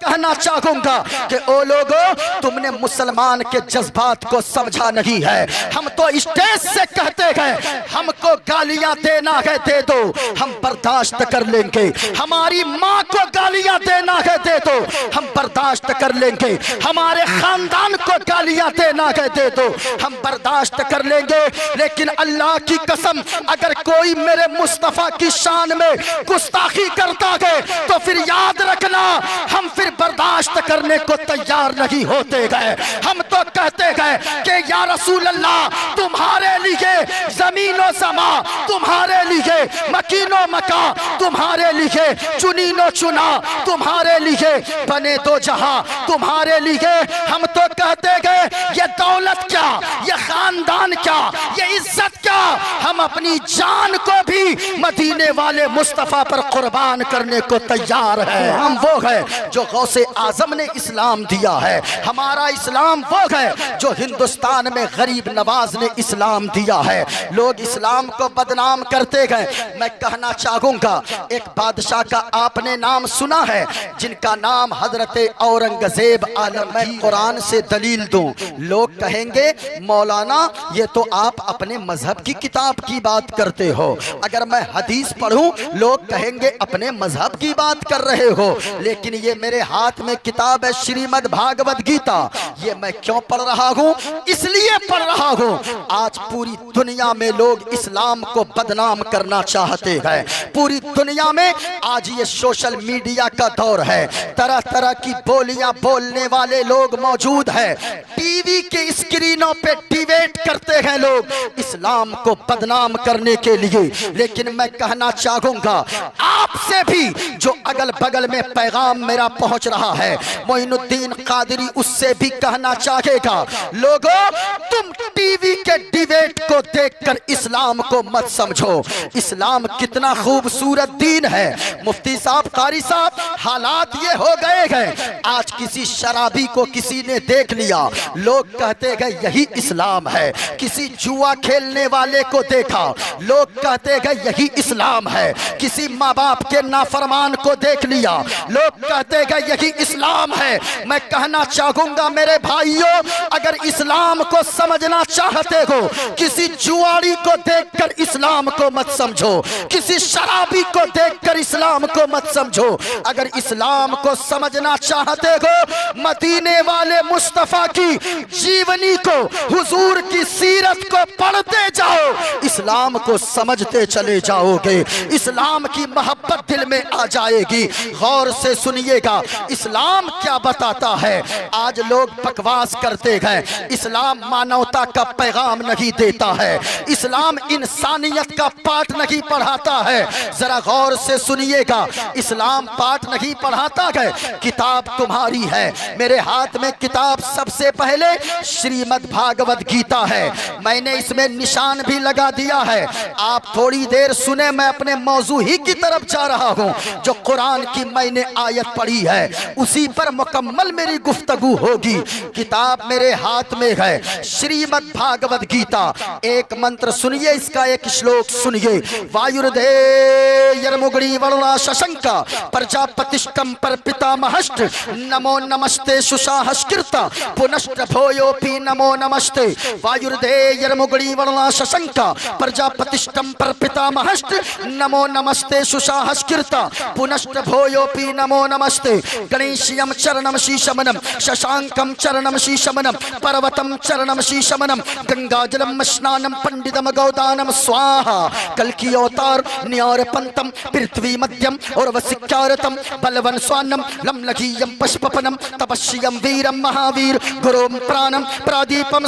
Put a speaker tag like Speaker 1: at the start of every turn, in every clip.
Speaker 1: कहना चाहूंगा कि ओ लोगों, तुमने मुसलमान के जज्बात को समझा नहीं है। हम तो स्टेज से कहते हैं हमको गालियां देना है दे दो, हम बर्दाश्त कर लेंगे। हमारी माँ को गालियां देना है दे दो, हम बर्दाश्त कर लेंगे। हमारे खानदान को गालियां देना है दे दो, हम बर्दाश्त कर लेंगे। लेकिन अल्लाह की कसम, अगर कोई मेरे मुस्तफा की शान में गुस्ताखी करता है तो फिर याद रखना, हम फिर बर्दाश्त करने को तैयार नहीं होते गए। हम तो कहते गए कि या रसूल अल्लाह, तुम्हारे लिए जमीनो समा, तुम्हारे लिए मकीनो मका, तुम्हारे लिए चुनीनो चुना, तुम्हारे लिए बने दो जहां, तुम्हारे लिए। हम तो कहते गए ये दौलत क्या, ये खानदान क्या, ये इज्जत क्या, हम अपनी जान को भी मदीने वाले मुस्तफा पर कुर्बान करने को तैयार है। हम वो है जो गौसे आजम ने इस्लाम दिया है। हमारा इस्लाम वो है जो हिंदुस्तान में गरीब नवाज ने इस्लाम दिया है। लोग इस्लाम को बदनाम करते गए। मैं कहना चाहूंगा, एक बादशाह का आपने नाम सुना है जिनका नाम हजरत औरंगजेब आलम। मैं कुरान से दलील दूं, लोग कहेंगे मौलाना ये तो आप अपने मजहब की किताब की बात करते हो। अगर मैं हदीस पढ़ूं, लोग कहेंगे अपने मजहब की बात कर रहे हो। लेकिन ये मेरे हाथ में किताब है श्रीमद् भागवत गीता। ये मैं क्यों पढ़ रहा हूं? इसलिए पढ़ रहा हूं, आज पूरी दुनिया में लोग इस्लाम को बदनाम करना चाहते हैं। पूरी दुनिया में आज ये सोशल मीडिया का दौर है, तरह तरह की बोलियां बोलने वाले लोग मौजूद हैं। टीवी के स्क्रीनों पे डिबेट करते हैं लोग इस्लाम को बदनाम करने के लिए। लेकिन मैं कहना चाहूंगा आपसे भी, जो अगल बगल में पैगाम मेरा पहुंच रहा है, मोइनुद्दीन कादरी उससे भी कहना चाहेगा, लोगों तुम टीवी के डिबेट को देखकर इस्लाम को मत समझो। इस्लाम कितना खूबसूरत दीन है। मुफ्ती साहब, कारी साहब, हालात ये हो गए हैं, आज किसी शराबी को किसी ने देख लिया, लोग कहते गए यही इस्लाम है। किसी जुआ खेलने वाले को देखा, लोग कहते गए यही इस्लाम है। किसी माँ बाप के नाफरमान को देख लिया, लोग कहते गए यही इस्लाम है। मैं कहना चाहूंगा मेरे भाइयों, अगर इस्लाम को समझना चाहते हो, किसी जुआड़ी को देखकर इस्लाम को मत समझो, किसी शराबी को देखकर इस्लाम को मत समझो। अगर इस्लाम को समझना चाहते हो, मदीने वाले मुस्तफा की जीवनी को, हुजूर की सीरत को पढ़ते जाओ, इस्लाम को समझते चले जाओगे। इस्लाम की मोहब्बत दिल में आ जाएगी। गौर से सुनिएगा, इस्लाम क्या बताता है। आज लोग बकवास करते हैं, इस्लाम मानवता का पैगाम नहीं देता है, इस्लाम इंसानियत का पाठ नहीं पढ़ाता है। जरा गौर से सुनिएगा, इस्लाम पाठ नहीं पढ़ाता है। किताब तुम्हारी है, मेरे हाथ में किताब सबसे पहले श्रीमद् भागवत गीता है। मैंने इसमें निशान भी लगा दिया है। आप थोड़ी देर सुने, मैं अपने मौजू ही की तरफ जा रहा हूं। जो कुरान की मैंने आयत पढ़ी है उसी पर मुकम्मल मेरी गुफ्तगू होगी। किताब मेरे हाथ में है, श्रीमद् भागवत गीता। एक मंत्र सुनिए, इसका एक श्लोक सुनिए। वायुर्देयर्मुगड़ी वरुणा शशंका प्रजापतिष्ठं पर पितामहश्च नमो नमस्ते सुषाहस्कृता पुनश्च भोयोपि नमो नमस्ते। वायुर्देयर्मुगड़ी वरुणा शशंका प्रजापतिष्ठं पर पितामहश्च नमो नमस्ते सुषाहस्कृता पुनश्च भोयोपि नमो नमस्ते। गणेशियं चरणं शीशमनं शशांकं चरणं शीशमनं पर्वतं चरणं शीशमनं गंगाजलं स्नानं पंडितम गौदानं स्वाहा। कल की अवतार न्यार पंतम पृथ्वी मध्यम और वसिक्कारतम बलवन स्वान्नम लमलघीयं पशुपनम तपस्यं वीरं महावीर गुरुं प्राणं प्रादीपं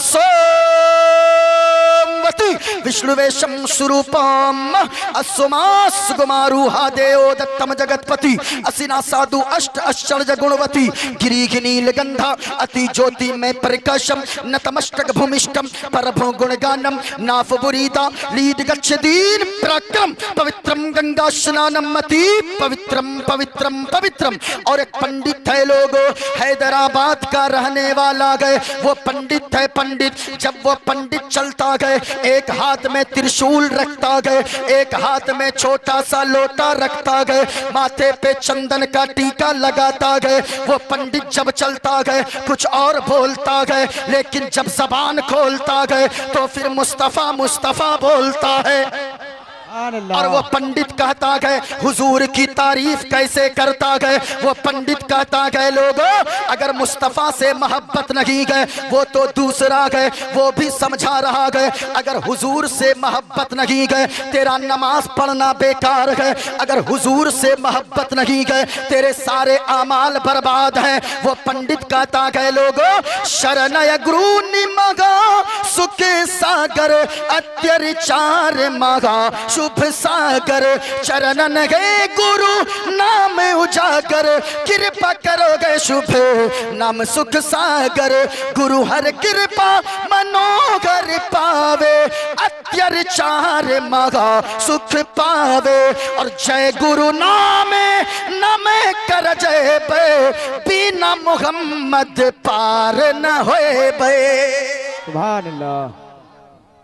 Speaker 1: विष्णुवेशम स्वरूपम अस्सुमास गुमारूहा देव दत्तम जगतपति असिना साधु अष्ट आश्चर्य गुणवती गिरी नील गंधा अति ज्योति में प्रकाशम नतमस्तक भूमिष्ठम परभु गुणगानम नाफ बुरीदा लीड गच्छदीन पराक्रम पवित्रम गंगा स्नानम अति पवित्रम पवित्रम पवित्रम। और एक पंडित है लोगो, हैदराबाद का रहने वाला गए, वो पंडित है। पंडित जब वो पंडित चलता गए एक हाथ में त्रिशूल रखता गए, एक हाथ में छोटा सा लोटा रखता गए, माथे पे चंदन का टीका लगाता गए। वो पंडित जब चलता गए कुछ और बोलता गए, लेकिन जब जबान खोलता गए तो फिर मुस्तफा मुस्तफा बोलता है। और वो पंडित कहता गए हुजूर की तारीफ कैसे करता गए। वो पंडित कहता गए लोगों अगर मुस्तफा से मोहब्बत नहीं गए वो तो दूसरा गए, वो भी समझा रहा गए। अगर हुजूर से मोहब्बत नहीं गए तेरा नमाज पढ़ना बेकार है, अगर हुजूर से मोहब्बत नहीं गए तेरे सारे आमाल बर्बाद हैं। वो पंडित कहता गए लोगों शरणय गुरु निमगा सुख सागर अत्याचार मगा शुभ सागर चरणन गए गुरु नाम उजागर कृपा करोगे शुभ नाम सुख सागर गुरु हर कृपा मनोगर पावे अत्याचार मगा सुख पावे। और जय गुरु नामे नमे कर जय बे बिना मोहम्मद पार न होए बे।
Speaker 2: सुभान अल्लाह।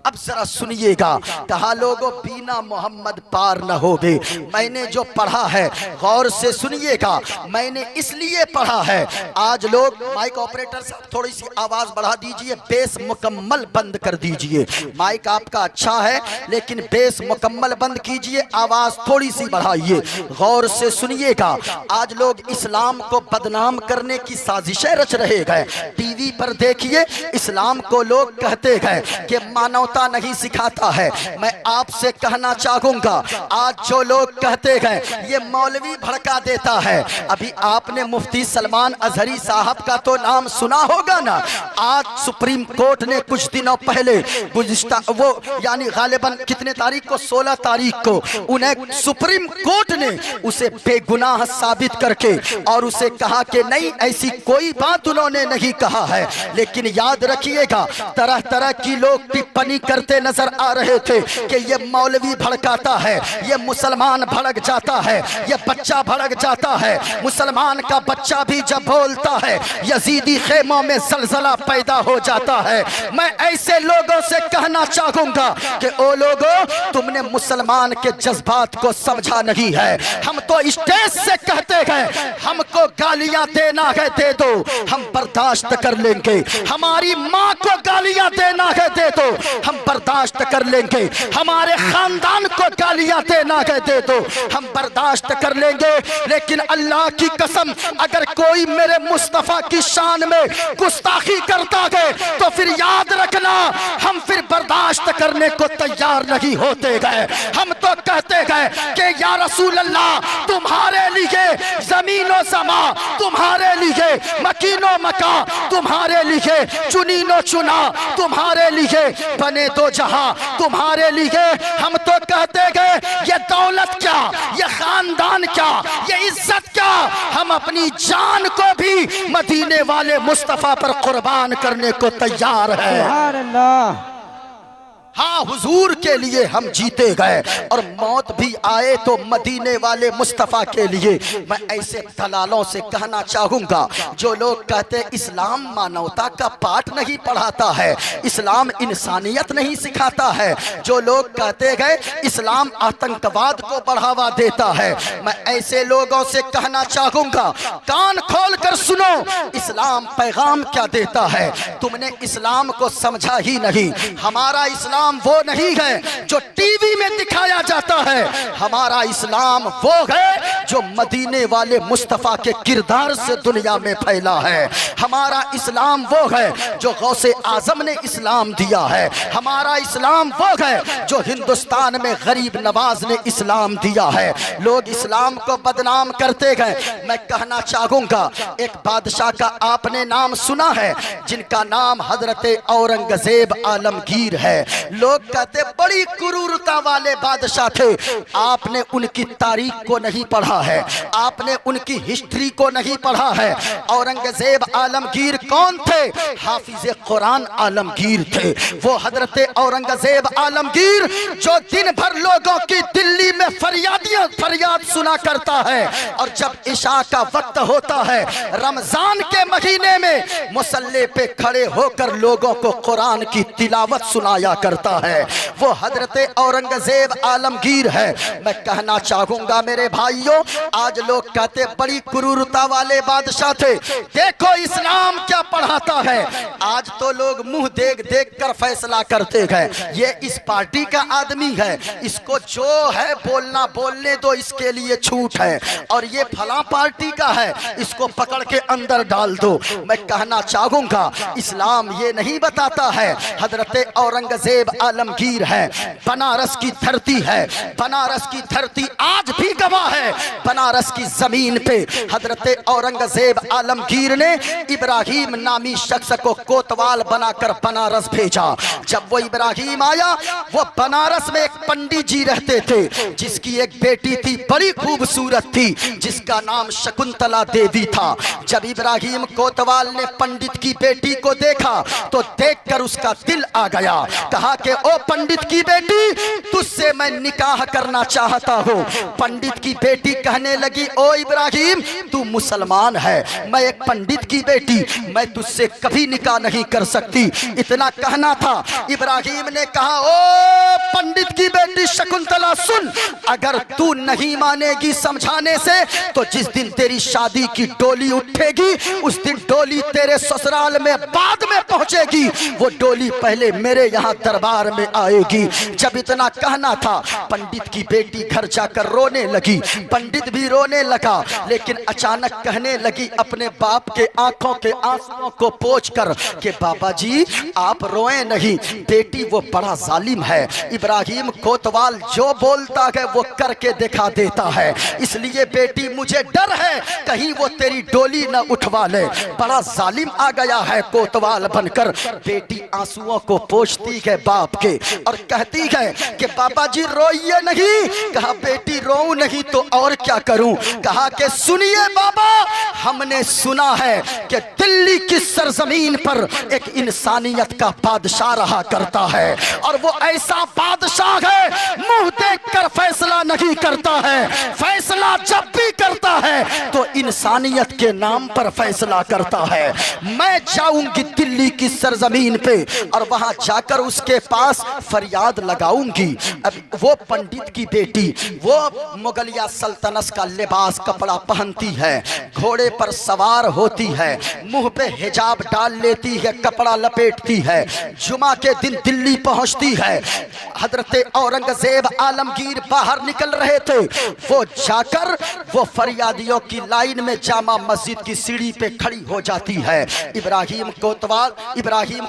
Speaker 1: अब जरा सुनिएगा, कहा लोगों बिना मोहम्मद पार न होगे। मैंने जो पढ़ा है गौर से सुनिएगा, मैंने इसलिए पढ़ा है। आज लोग माइक ऑपरेटर साहब थोड़ी सी आवाज बढ़ा दीजिए, बेस मुकम्मल बंद कर दीजिए। माइक आपका अच्छा है लेकिन बेस मुकम्मल बंद कीजिए, आवाज थोड़ी सी बढ़ाइए। गौर से सुनिएगा, आज लोग इस्लाम को बदनाम करने की साजिशें रच रहे गए। टीवी पर देखिए इस्लाम को लोग कहते गए कि मानव नहीं सिखाता है। मैं आपसे कहना चाहूंगा आज जो लोग कहते हैं ये मौलवी भड़का देता है। अभी आपने मुफ्ती सलमान अजहरी साहब का तो नाम सुना होगा ना। आज सुप्रीम कोर्ट ने कुछ दिनों पहले गुज़िश्ता वो यानी गालिबन कितने तारीख को 16 तारीख को उन्हें सुप्रीम कोर्ट ने उसे बेगुनाह साबित करके और उसे कहा कि नहीं ऐसी कोई बात उन्होंने नहीं कहा है। लेकिन याद रखिएगा तरह तरह की लोग टिप्पणी करते नजर आ रहे थे कि ये मौलवी भड़काता है, ये मुसलमान भड़क जाता है, ये बच्चा भड़क जाता है। मुसलमान का बच्चा भी जब बोलता है यजीदी खेमों में जलजला पैदा हो जाता है। मैं ऐसे लोगों से कहना चाहूंगा कि ओ लोगों तुमने मुसलमान के जज्बात को समझा नहीं है। हम तो स्टेज से कहते हैं हमको गालियां देना है दे दो, हम बर्दाश्त कर लेंगे। हमारी माँ को गालियां देना है दे दो, हम बर्दाश्त कर लेंगे। हमारे खानदान को गालियां देना है दे दो, हम बर्दाश्त कर लेंगे। लेकिन अल्लाह की कसम अगर कोई मेरे मुस्तफा की शान में गुस्ताखी करता है तो फिर याद रखना हम फिर बर्दाश्त करने को तैयार नहीं होते गए। हम तो कहते गए कि या रसूल अल्लाह तुम्हारे लिए जमीनो समा, तुम्हारे लिए मकीनो मका, तुम्हारे लिए चुनीनो चुना, तुम्हारे लिए बने दो जहां, तुम्हारे लिए। हम तो कहते गए ये दौलत क्या, ये खानदान क्या, ये इज्जत क्या, हम अपनी जान को भी मदीने वाले मुस्तफा पर कुर्बान करने को तैयार है।
Speaker 2: सुभान अल्लाह।
Speaker 1: हाँ हुजूर के लिए हम जीते गए और मौत भी आए तो मदीने वाले मुस्तफ़ा के लिए। मैं ऐसे दलालों से कहना चाहूँगा जो लोग कहते इस्लाम मानवता का पाठ नहीं पढ़ाता है, इस्लाम इंसानियत नहीं सिखाता है, जो लोग कहते गए इस्लाम आतंकवाद को बढ़ावा देता है, मैं ऐसे लोगों से कहना चाहूँगा कान खोल कर सुनो इस्लाम पैगाम क्या देता है। तुमने इस्लाम को समझा ही नहीं। हमारा इस्लाम वो नहीं है जो टीवी में दिखाया जाता है, हमारा इस्लाम वो है जो मदीने वाले मुस्तफ़ा के किरदार से दुनिया में फैला है। हमारा इस्लाम वो है जो गौसे आजम ने इस्लाम दिया है। हमारा इस्लाम वो है जो हिंदुस्तान में गरीब नवाज ने इस्लाम दिया है। लोग इस्लाम को बदनाम करते गए। मैं कहना चाहूँगा एक बादशाह का आपने नाम सुना है जिनका नाम हजरत औरंगजेब आलमगीर है। लोग कहते बड़ी क्रूरता वाले बादशाह थे। आपने उनकी तारीख को नहीं पढ़ा है, आपने उनकी हिस्ट्री को नहीं पढ़ा है। औरंगजेब आलमगीर कौन थे? हाफिज कुरान आलमगीर थे। वो हजरत औरंगजेब आलमगीर जो दिन भर लोगों की दिल्ली में फरियाद सुना करता है और जब इशा का वक्त होता है रमजान के महीने में मुसल्ले पे खड़े होकर लोगों को कुरान की तिलावत सुनाया करता करता है वो हजरत औरंगजेब आलमगीर है। मैं कहना चाहूंगा मेरे भाइयों, आज लोग कहते बड़ी क्रूरता वाले बादशाह थे, देखो इस्लाम क्या पढ़ाता है। आज तो लोग मुंह देख देख कर फैसला करते हैं, ये इस पार्टी का आदमी है, इसको जो है बोलना बोलने दो, इसके लिए छूट है, और ये फला पार्टी का है, इसको पकड़ के अंदर डाल दो। मैं कहना चाहूंगा इस्लाम ये नहीं बताता है। हजरत औरंगजेब आलमगीर है, बनारस की धरती है, बनारस की धरती आज भी गवाह है। बनारस की जमीन पे हजरत औरंगजेब आलमगीर ने इब्राहिम नामी शख्स को कोतवाल बनाकर बनारस भेजा। जब वो इब्राहिम आया, वो बनारस में एक पंडित जी रहते थे, जिसकी एक बेटी थी, बड़ी खूबसूरत थी, जिसका नाम शकुंतला देवी था। जब इब्राहिम कोतवाल ने पंडित की बेटी को देखा तो देखकर उसका दिल आ गया। कहा कि ओ पंडित की बेटी, तुझसे मैं निकाह करना चाहता हूँ। पंडित की बेटी कहने लगी, ओ इब्राहिम तू मुसलमान है, मैं एक पंडित की बेटी, मैं तुझसे कभी निकाह नहीं कर सकती। इतना कहना था। इब्राहिम ने कहा, ओ पंडित की बेटी शकुंतला सुन, अगर तू नहीं मानेगी समझाने से तो जिस दिन तेरी शादी की डोली उठेगी उस दिन डोली तेरे ससुराल में बाद में पहुंचेगी, वो डोली पहले मेरे यहाँ दरबार में आएगी। जब इतना कहना था, पंडित की बेटी घर जाकर रोने लगी, पंडित भी रोने लगा, लेकिन अचानक कहने लगी अपने बाप के आंखों के आंसुओं को पोंछकर कि बाबा जी आप रोए नहीं, बेटी वो बड़ा जालिम है, इब्राहिम कोतवाल जो बोलता है वो करके दिखा देता है, इसलिए बेटी मुझे डर है कहीं वो तेरी डोली न उठवा ले, बड़ा जालिम आ गया है कोतवाल बनकर। बेटी आंसुओं को पोंछती है बाप के और कहती है कि बाबा जी रोइए नहीं। कहा बेटी रोऊं नहीं तो और क्या करूं। कहा कि सुनिए बाबा, हमने सुना है कि दिल्ली की सरजमीन पर एक इंसानियत का बादशाह रहा करता है, और वो ऐसा बादशाह है मुंह देखकर फैसला नहीं करता है, फैसला जब भी करता है तो इंसानियत के नाम पर फैसला करता है। मैं जाऊंगी दिल्ली की सरजमीन पे और वहां जाकर उसके पास फरियाद लगाऊंगी। अब वो पंडित की बेटी वो मुगलिया सल्तनत का लिबास कपड़ा पहनती है, घोड़े पर सवार होती है, मुंह पे हिजाब डाल लेती है, कपड़ा लपेटती है, जुमा के दिन दिल्ली पहुंचती है। हजरत औरंगजेब आलमगीर बाहर निकल रहे थे, वो जाकर वो फरियादियों की लाइन में जामा मस्जिद की सीढ़ी पे खड़ी हो जाती है। इब्राहिम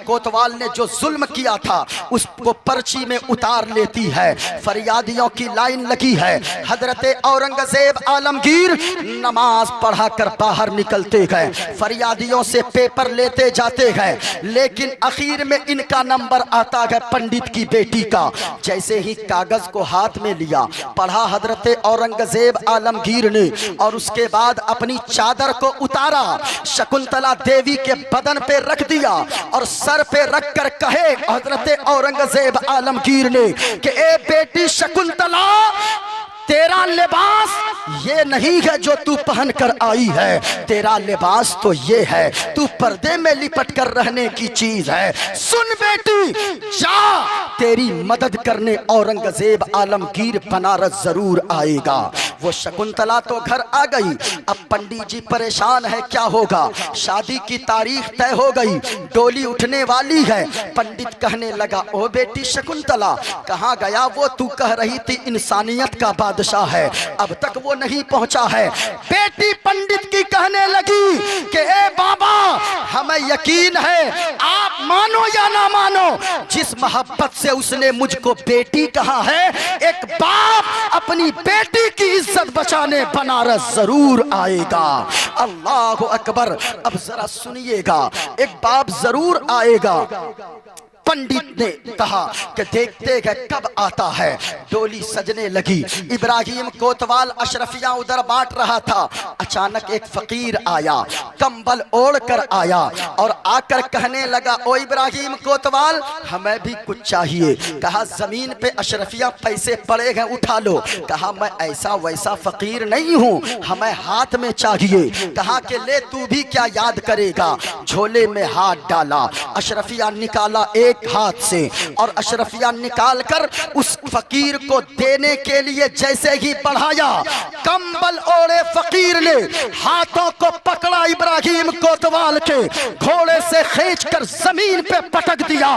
Speaker 1: कोतवाल ने जो जुल्म किया था उसको पर्ची में उतार लेती है। फरियादियों की लाइन लगी है। हजरत औरंगजेब आलमगीर नमाज पढ़ाकर बाहर निकलते गए, फरियादियों से पेपर लेते जाते हैं, लेकिन आखिर में इनका नंबर आता है पंडित की बेटी का। जैसे ही कागज को हाथ में लिया, पढ़ा हजरत औरंगजेब आलमगीर ने, और उसके बाद अपनी चादर को उतारा, शकुंतला देवी के बदन पे रख दिया और सर पे रख कर कहे हजरत औरंगजेब आलमगीर ने कि ए बेटी शकुंतला, तेरा लिबास ये नहीं है जो तू पहन कर आई है, तेरा लिबास तो ये है, तू पर्दे में लिपट कर रहने की चीज है। सुन बेटी, जा, तेरी मदद करने औरंगजेब आलमगीर बनारस जरूर आएगा। वो शकुंतला तो घर आ गई। अब पंडित जी परेशान है, क्या होगा। शादी की तारीख तय हो गई, डोली उठने वाली है। पंडित कहने लगा, ओ बेटी शकुंतला, कहाँ गया वो तू कह रही थी इंसानियत का बादशाह है, अब तक वो नहीं पहुंचा है। बेटी पंडित की कहने लगी कि ए बाबा, हमें यकीन है, आप मानो या ना मानो, जिस मोहब्बत से उसने मुझको बेटी कहा है, एक बाप अपनी बेटी की इज्जत बचाने बनारस जरूर आएगा। अल्लाह अकबर। अब जरा सुनिएगा, एक बाप जरूर आएगा। पंडित ने कहा कि देखते हैं कब आता है। डोली सजने लगी, इब्राहिम कोतवाल अशरफियां उधर बांट रहा था। अचानक एक फकीर आया, कंबल ओढ़ कर आया और आकर कहने लगा, ओ इब्राहिम कोतवाल, हमें भी कुछ चाहिए। कहा जमीन पे अशरफियां पैसे पड़े हैं, उठा लो। कहा मैं ऐसा वैसा फकीर नहीं हूँ, हमें हाथ में चाहिए। कहा कि ले, तू भी क्या याद करेगा। झोले में हाथ डाला, अशरफियां निकाला, एक हाथ से और अशरफिया निकाल कर उस फकीर को देने के लिए जैसे ही बढ़ाया, कंबल ओढ़े फकीर ने हाथों को पकड़ा इब्राहिम कोतवाल के, घोड़े से खींचकर जमीन पे पटक दिया।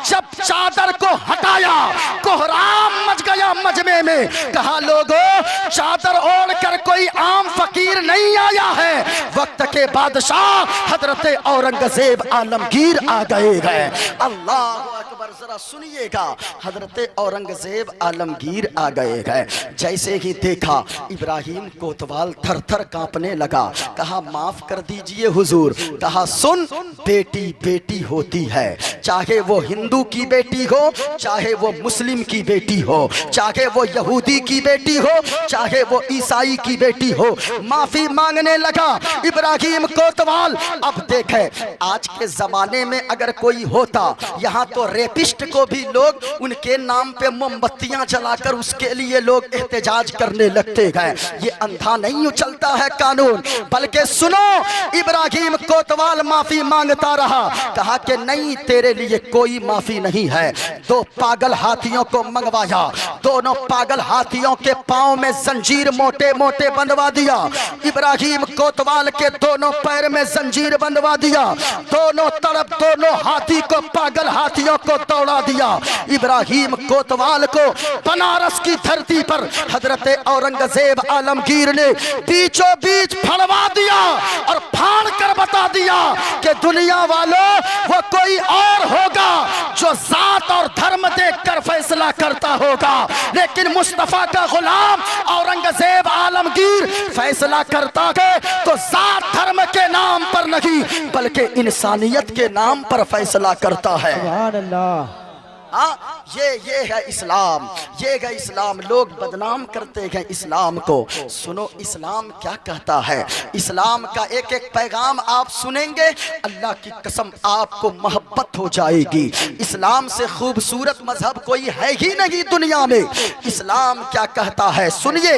Speaker 1: जब चादर को हटाया कोहराम मच गया मजमे में। कहा लोगों, चादर ओढ़कर कोई आम फकीर नहीं आया है, वक्त के बादशाह हजरत औरंगजेब आलमगीर आ गए हैं। अल्लाह अकबर, जरा सुनिएगा, हजरत औरंगजेब आलमगीर आ गए हैं। जैसे ही देखा इब्राहिम कोतवाल थर थर कांपने लगा। कहा माफ कर दीजिए हुजूर। कहा सुन, बेटी बेटी होती है, चाहे वो हिंदू की बेटी हो, चाहे वो मुस्लिम की बेटी हो, चाहे वो यहूदी की बेटी हो, चाहे वो ईसाई की बेटी हो। माफी मांगने लगा इब्राहिम कोतवाल। अब देखे आज के जमाने में अगर कोई होता, यहाँ तो रेपिस्ट को भी लोग उनके नाम पे मोमबत्तियां जलाकर उसके लिए लोग एहतजाज करने लगते हैं। ये अंधा नहीं उछलता है कानून, बल्कि सुनो, इब्राहिम कोतवाल माफी मांगता रहा। कहा कि नहीं, तेरे लिए कोई माफी नहीं है। दो पागल हाथियों को मंगवाया, दोनों पागल हाथियों के पांव में जंजीर मोटे मोटे बंधवा दिया। इब्राहिम कोतवाल के दोनों पैर में जंजीर बंधवा दिया। दोनों तरफ दोनों हाथी को, पागल हाथियों को दौड़ा दिया। इब्राहिम कोतवाल को बनारस की धरती पर हजरत औरंगजेब आलमगीर ने बीचों बीच फड़वा दिया और फाड़ कर बता दिया कि दुनिया वालों, वो कोई और होगा जो जात और धर्म देखकर फैसला करता होगा, लेकिन मुस्तफा का गुलाम औरंगजेब आलमगीर फैसला करता है तो जात धर्म के नाम पर नहीं, बल्कि इंसानियत के नाम पर फैसला करता है।
Speaker 2: सुभान अल्लाह।
Speaker 1: हाँ, ये है इस्लाम, ये है इस्लाम। लोग बदनाम करते हैं इस्लाम को। सुनो इस्लाम क्या कहता है। इस्लाम का एक एक पैगाम आप सुनेंगे, अल्लाह की कसम आपको मोहब्बत हो जाएगी। इस्लाम से खूबसूरत मजहब कोई है ही नहीं दुनिया में। इस्लाम क्या कहता है सुनिए।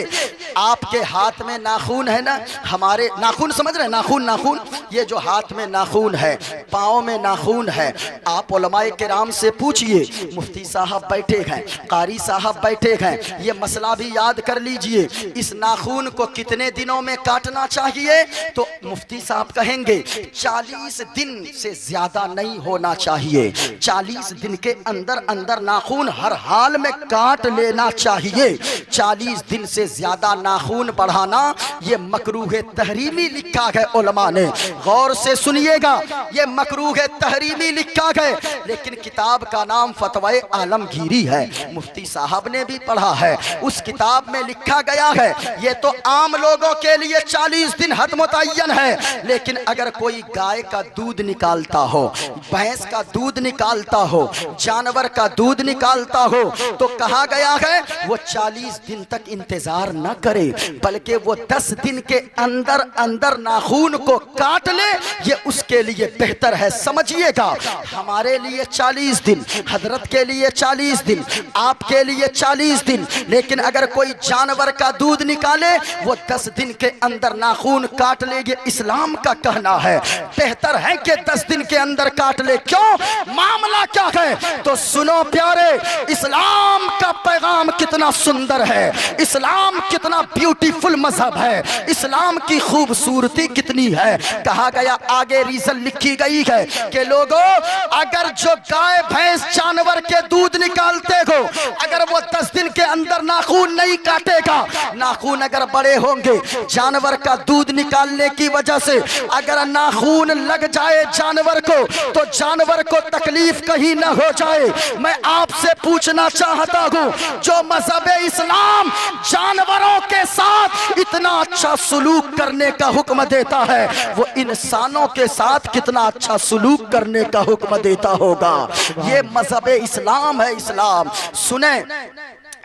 Speaker 1: आपके हाथ में नाखून है ना, हमारे नाखून समझ रहे हैं, नाखून नाखून, ये जो हाथ में नाखून है, पाँव में नाखून है। आप उलमाए किराम से पूछिए, मुफ्ती साहब बैठे हैं, कारी साहब बैठे हैं, ये मसला भी याद कर लीजिए। इस नाखून को कितने दिनों में काटना चाहिए? तो मुफ्ती साहब कहेंगे 40 दिन से ज्यादा नहीं होना चाहिए। 40 दिन के अंदर अंदर नाखून हर हाल में काट लेना चाहिए। 40 दिन से ज्यादा नाखून बढ़ाना ये मकरूह तहरीमी लिखा है उलमा ने। गौर से सुनिएगा, ये मकरूह तहरीमी लिखा है, लेकिन किताब का नाम फतवाए आलमगीरी है। मुफ्ती साहब ने भी पढ़ा है, उस किताब में लिखा गया है ये तो आम लोगों के लिए 40 दिन हद मुतय्यन है, लेकिन अगर कोई गाय का दूध निकालता हो, भैंस का दूध निकालता हो, जानवर का दूध निकालता हो, तो कहा गया है वो 40 दिन तक इंतजार न करे, बल्कि वो 10 दिन के अंदर अंदर नाखून को काट ले, ये उसके लिए बेहतर है। समझिएगा, हमारे लिए 40 दिन, हजरत के लिए 40 दिन, आपके लिए 40 दिन, लेकिन अगर कोई जानवर का दूध निकाले वो 10 दिन के अंदर नाखून काट ले, ये इस्लाम का कहना है। बेहतर है कि 10 दिन के अंदर काट ले। क्यों? मामला क्या है? तो सुनो प्यारे, इस्लाम का पैगाम कितना सुंदर है, इस्लाम कितना ब्यूटीफुल मजहब है, इस्लाम की खूबसूरती कितनी है। कहा गया, आगे रीजन लिखी गई है कि लोगों, अगर जो गाय भैंस जानवर के दूध निकालते हो, अगर वो 10 दिन के अंदर नाखून नहीं काटेगा, नाखून अगर बड़े होंगे, जानवर का दूध निकालने की वजह से अगर नाखून लग जाए जानवर को, तो जानवर को तकलीफ कहीं ना हो जाए। मैं आपसे पूछना चाहता हूँ, जो मजहब इस्लाम जानवरों के साथ इतना अच्छा सुलूक करने का हुक्म देता है, वो इंसानों के साथ कितना अच्छा सुलूक करने का हुक्म देता होगा। ये मजहब इस्लाम है। इस्लाम सुने,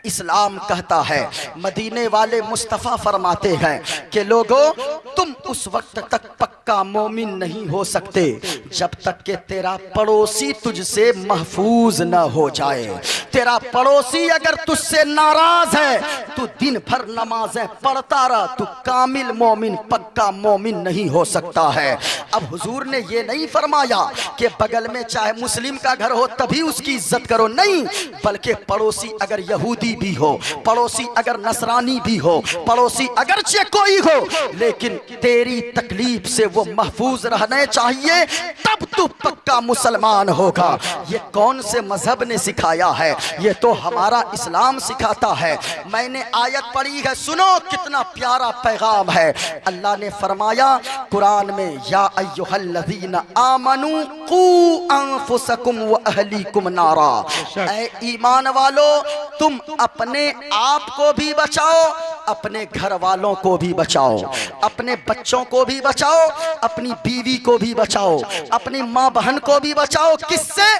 Speaker 1: इस्लाम कहता है, मदीने वाले मुस्तफ़ा फरमाते हैं कि लोगों, तुम उस वक्त तक पक्का मोमिन नहीं हो सकते जब तक के तेरा पड़ोसी तुझसे महफूज न हो जाए। तेरा पड़ोसी अगर तुझसे नाराज है, तू दिन भर नमाजें पढ़ता रह, तू कामिल मोमिन, पक्का मोमिन नहीं हो सकता है। अब हुजूर ने ये नहीं फरमाया कि बगल में चाहे मुस्लिम का घर हो तभी उसकी इज्जत करो, नहीं, बल्कि पड़ोसी अगर यहूदी भी हो, पड़ोसी अगर नसरानी भी हो, पड़ोसी अगरचे कोई हो, लेकिन तेरी तकलीफ से वो महफूज रहने चाहिए, तब तू पक्का मुसलमान होगा। ये कौन से मजहब ने सिखाया है? ये तो हमारा इस्लाम सिखाता है। मैंने आयत पढ़ी है, सुनो कितना प्यारा पैगाम है। अल्लाह ने फरमाया कुरान में, या अय्युहल्लज़ीना आमनू कू अनफुसकुम व अहलीकुम नारा, ऐ ईमान वालो तुम अपने आप को भी बचाओ, अपने घर वालों को भी बचाओ, अपने बच्चों को भी बचाओ, अपनी बीवी को भी बचाओ, अपनी माँ बहन को भी बचाओ। किससे?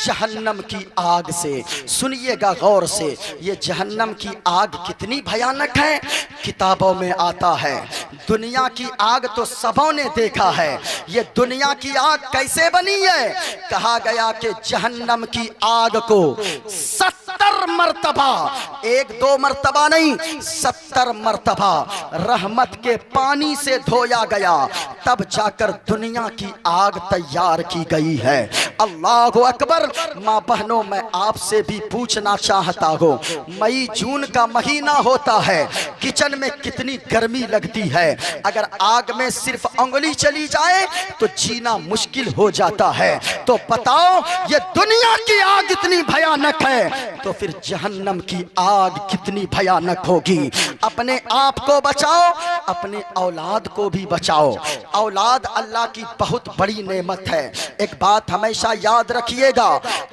Speaker 1: जहन्नम की आग से। सुनिएगा गौर से, ये जहन्नम की आग कितनी भयानक है। किताबों में आता है, दुनिया की आग तो सबों ने देखा है, ये दुनिया की आग कैसे बनी है? कहा गया कि जहन्नम की आग को 70 मर्तबा, 1-2 मर्तबा नहीं, 70 मर्तबा रहमत के पानी से धोया गया, तब जाकर दुनिया की आग तैयार की गई है। अल्लाहु अकबर। माँ बहनों, मैं आपसे भी पूछना चाहता हूँ, मई जून का महीना होता है, किचन में कितनी गर्मी लगती है। अगर आग में सिर्फ उंगली चली जाए तो जीना मुश्किल हो जाता है। तो बताओ, ये दुनिया की आग इतनी भयानक है, तो फिर जहन्नम की आग कितनी भयानक होगी। अपने आप को बचाओ, अपने औलाद को भी बचाओ। औलाद अल्लाह की बहुत बड़ी नेमत है। एक बात हमेशा याद रखिएगा,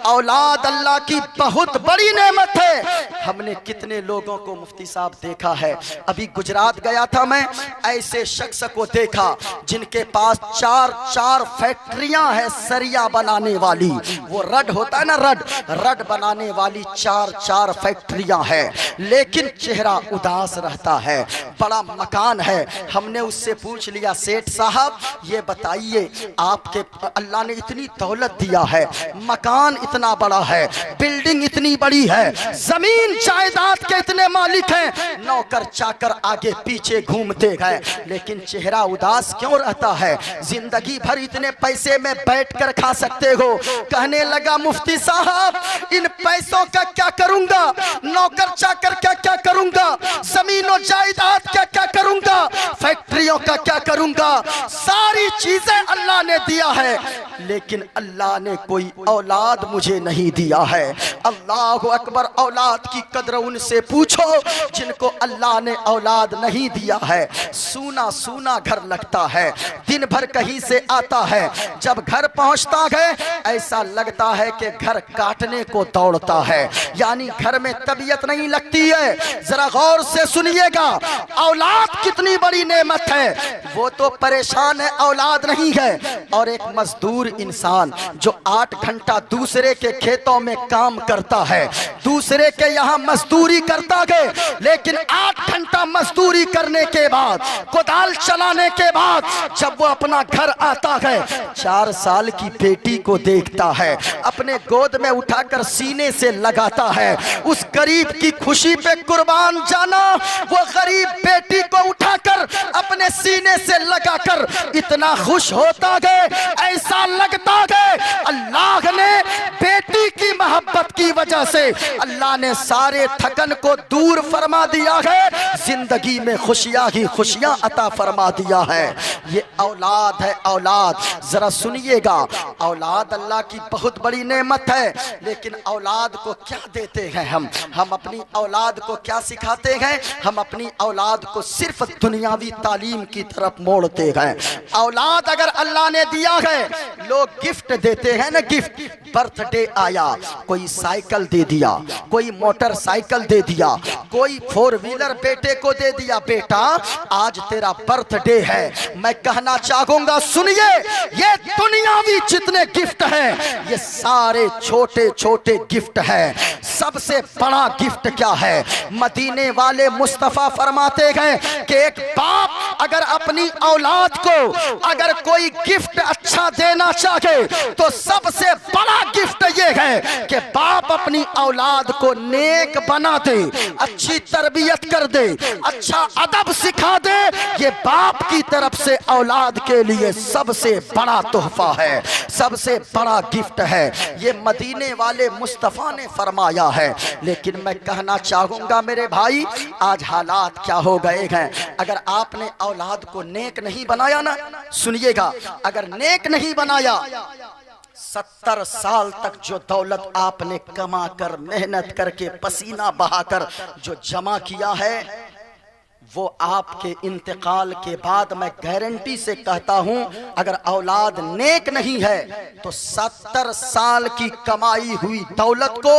Speaker 1: औलाद अल्लाह की बहुत बड़ी नेमत है। हमने कितने लोगों को मुफ्ती साहब देखा है, अभी गुजरात गया था मैं, ऐसे शख्स को देखा जिनके पास 4 फैक्ट्रियां हैं सरिया बनाने वाली। वो रड होता है ना, रड बनाने वाली 4 फैक्ट्रियां हैं, लेकिन चेहरा उदास रहता है। बड़ा मकान है। हमने उससे पूछ लिया, सेठ साहब ये बताइए, आपके अल्लाह ने इतनी दौलत दिया है, मकान इतना बड़ा है, बिल्डिंग इतनी बड़ी है, जमीन जायदाद के इतने मालिक हैं, नौकर चाकर आगे पीछे घूमते गए, लेकिन चेहरा उदास क्यों रहता है? जिंदगी भर इतने पैसे में बैठकर खा सकते हो। कहने लगा, मुफ्ती साहब इन पैसों का क्या करूंगा, नौकर चाकर का क्या करूंगा, जमीनों जायदाद का क्या करूंगा, फैक्ट्रियों का क्या करूंगा। सारी चीजें अल्लाह ने दिया है, लेकिन अल्लाह ने कोई औलाद मुझे नहीं दिया है। अल्लाहु अकबर। औलाद की कदर उनसे पूछो जिनको अल्लाह ने औलाद नहीं दिया है। सूना सूना घर लगता है, दिन भर कहीं से आता है, जब घर पहुंचता है ऐसा लगता है कि घर काटने को दौड़ता है, यानी घर में तबीयत नहीं लगती है। जरा गौर से सुनिएगा, औलाद कितनी बड़ी नेमत है। वो तो परेशान है, औलाद नहीं है। और एक मजदूर इंसान जो 8 घंटा दूसरे के खेतों में काम करता है, दूसरे के यहाँ मजदूरी करता है, लेकिन 8 घंटा मजदूरी करने के बाद, कोदाल चलाने के बाद जब वो अपना घर आता है, 4 साल की बेटी को देखता है, अपने गोद में उठाकर सीने से लगाता है। उस गरीब की खुशी पे कुर्बान जाना, वो गरीब बेटी को उठाकर अपने सीने से लगाकर इतना खुश होता है, ऐसा लगता है अल्लाह ने बेटी की मोहब्बत की वजह से अल्लाह ने सारे थकन को दूर फरमा दिया है, जिंदगी में खुशियां ही खुशियां अता फरमा दिया है। ये औलाद है, औलाद। जरा सुनिएगा, औलाद अल्लाह की बहुत बड़ी नेमत है, लेकिन औलाद को क्या देते हैं हम अपनी औलाद को क्या सिखाते हैं? हम अपनी औलाद को सिर्फ दुनियावी तालीम की तरफ मोड़ते हैं। औलाद अगर अल्लाह ने दिया है, लोग गिफ्ट देते हैं ना, गिफ्ट। बर्थडे आया, कोई साइकिल दे दिया, कोई मोटरसाइकिल दे दिया, कोई 4 व्हीलर बेटे को दे दिया, बेटा आज तेरा बर्थडे है। मैं कहना चाहूंगा, सुनिए, ये दुनियावी जितने गिफ्ट हैं, ये सारे छोटे छोटे गिफ्ट हैं। सबसे बड़ा गिफ्ट क्या है? मदीने वाले मुस्तफा फरमाते हैं कि एक बाप अगर अपनी औलाद को अगर कोई गिफ्ट अच्छा देना चाहे तो सबसे बड़ा गिफ्ट ये है कि बाप अपनी औलाद को नेक बना दे, अच्छी तरबियत कर दे, अच्छा अदब सिखा दे। ये बाप की तरफ से औलाद के लिए सबसे बड़ा तोहफा है, सबसे बड़ा गिफ्ट है। ये मदीने वाले मुस्तफा ने फरमाया है। लेकिन मैं कहना चाहूंगा मेरे भाई, आज हालात क्या हो गए हैं। अगर आपने औलाद को नेक नहीं बनाया ना, सुनिएगा, अगर नेक नहीं बनाया, 70 साल तक जो दौलत आपने कमा कर मेहनत करके पसीना बहाकर जो जमा किया है, वो आपके इंतकाल के बाद मैं गारंटी से कहता हूं, अगर औलाद नेक नहीं है तो 70 साल की कमाई हुई दौलत को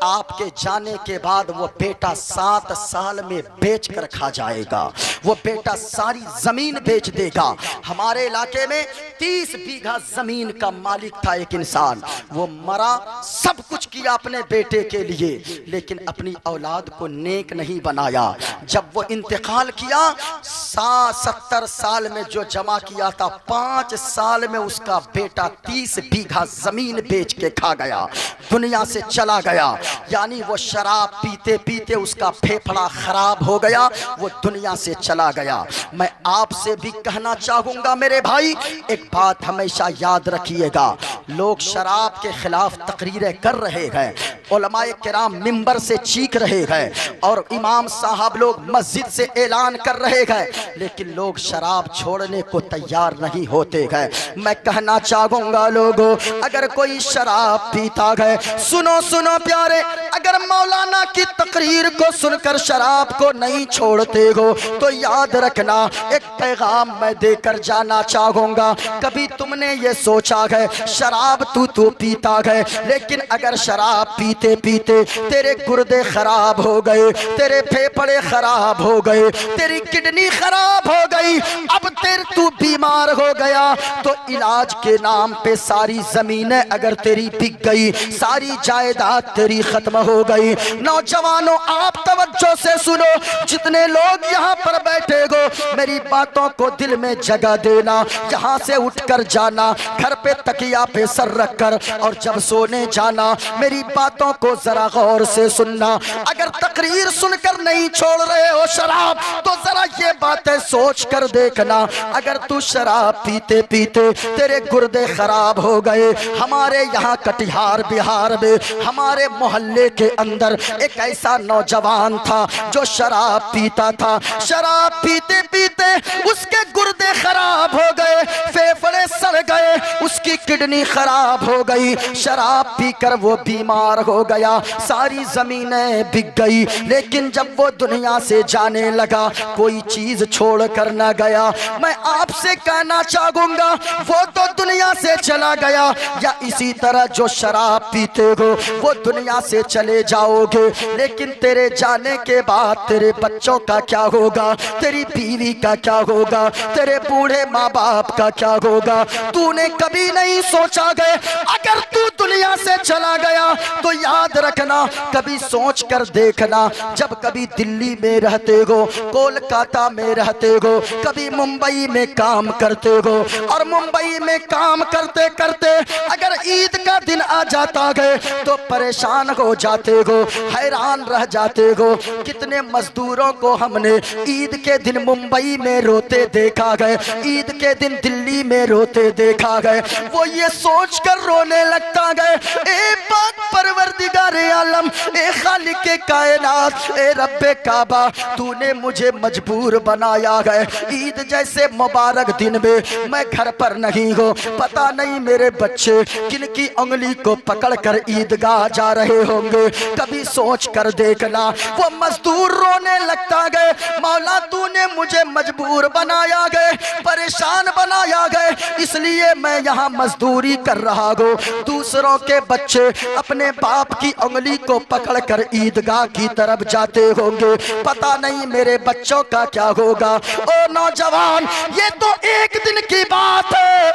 Speaker 1: आपके जाने के बाद वो बेटा 7 साल में बेच कर खा जाएगा। वो बेटा सारी जमीन बेच देगा। हमारे इलाके में 30 बीघा जमीन का मालिक था एक इंसान। वो मरा, सब कुछ किया अपने बेटे के लिए, लेकिन अपनी औलाद को नेक नहीं बनाया। जब वो इंतकाल किया, 70 साल में जो जमा किया था, 5 साल में उसका बेटा 30 बीघा जमीन बेच के खा गया, दुनिया से चला गया। यानी वो शराब पीते पीते उसका फेफड़ा खराब हो गया, वो दुनिया से चला गया। मैं आपसे भी कहना चाहूंगा मेरे भाई, एक बात हमेशा याद रखिएगा, लोग शराब के खिलाफ तकरीरें कर रहे हैं, उलमाए किराम मिंबर से चीख रहे हैं और इमाम साहब लोग मस्जिद से ऐलान कर रहे हैं, लेकिन लोग शराब छोड़ने को तैयार नहीं होते हैं। मैं कहना चाहूंगा लोगों, अगर कोई शराब पीता है, सुनो सुनो प्यारे, अगर मौलाना की तकरीर को सुनकर शराब को नहीं छोड़ते हो तो याद रखना, एक पैगाम मैं देकर जाना चाहूंगा। कभी तुमने ये सोचा है शराब तू पीता है, लेकिन अगर शराब पीते पीते तेरे गुर्दे खराब हो गए, तेरे फेफड़े खराब हो गए, तेरी किडनी खराब हो गई, अब तू बीमार हो गया, तो इलाज के नाम पे सारी जमीनें अगर तेरी बिक गई, सारी जायदाद तेरी खत्म हो गई। नौजवानों, आप तवज्जो से सुनो, जितने लोग यहाँ पर बैठे हो, मेरी बातों को दिल में जगह देना। यहाँ से उठकर जाना, घर पे तकिया पे सर रखकर, और जब सोने जाना मेरी बातों को जरा गौर से सुनना। अगर तकरीर सुनकर नहीं छोड़ रहे हो शराब, तो जरा ये बातें सोच कर देखना, अगर तू शराब पीते पीते तेरे गुर्दे खराब हो गए। हमारे यहाँ कटिहार बिहार में हमारे मोहल्ले के अंदर एक ऐसा नौजवान था जो शराब पीता था, शराब पीते पीते उसके गुर्दे खराब हो गए, फेफड़े सड़ गए, उसकी किडनी खराब हो गई, शराब पीकर वो बीमार हो गया, सारी जमीनें बिक गई। लेकिन जब वो दुनिया से जाने लगा, कोई चीज छोड़ कर ना गया। मैं आपसे कहना चाहूंगा, वो तो दुनिया से चला गया, या इसी तरह जो शराब पीते हो वो दुनिया से चले जाओगे, लेकिन तेरे जाने के बाद तेरे बच्चों का क्या होगा, तेरी बीवी का क्या होगा, तेरे बूढ़े माँ बाप का क्या होगा, तूने कभी नहीं सोचा गए। अगर तू दुनिया से चला गया तो याद रखना, कभी सोच कर देखना, जब कभी दिल्ली में रहते हो, कोलकाता में रहते हो, कभी मुंबई में काम करते हो, और मुंबई में काम करते करते अगर ईद का दिन आ जाता है तो परेशान हो जाते हो, हैरान रह जाते हो। कितने मजदूरों को हमने ईद के दिन मुंबई में रोते देखा गए, ईद के दिन दिल्ली में रोते देखा गए। वो ये सोच कर रोने लगता गए, ए पाक परवरदिगारे आलम, ए खालिके कायनात, ए रब्बे काबा, तूने मुझे मजबूर बनाया है। ईद जैसे मुबारक दिन में मैं घर पर नहीं हूँ, पता नहीं मेरे बच्चे किनकी उंगली को पकड़कर ईदगाह जा रहे होंगे। कभी सोच कर देखना, वो मजदूर रोने लगता गए, मौला तूने मुझे मजबूर बनाया गए, परेशान बनाया गए, इसलिए मैं यहाँ मजदूरी कर रहा हूँ। दूसरों के बच्चे अपने बाप की उंगली को पकड़कर ईदगाह की तरफ जाते होंगे, पता नहीं मेरे बच्चों का क्या होगा। ओ नौजवान, ये तो एक दिन की बात है,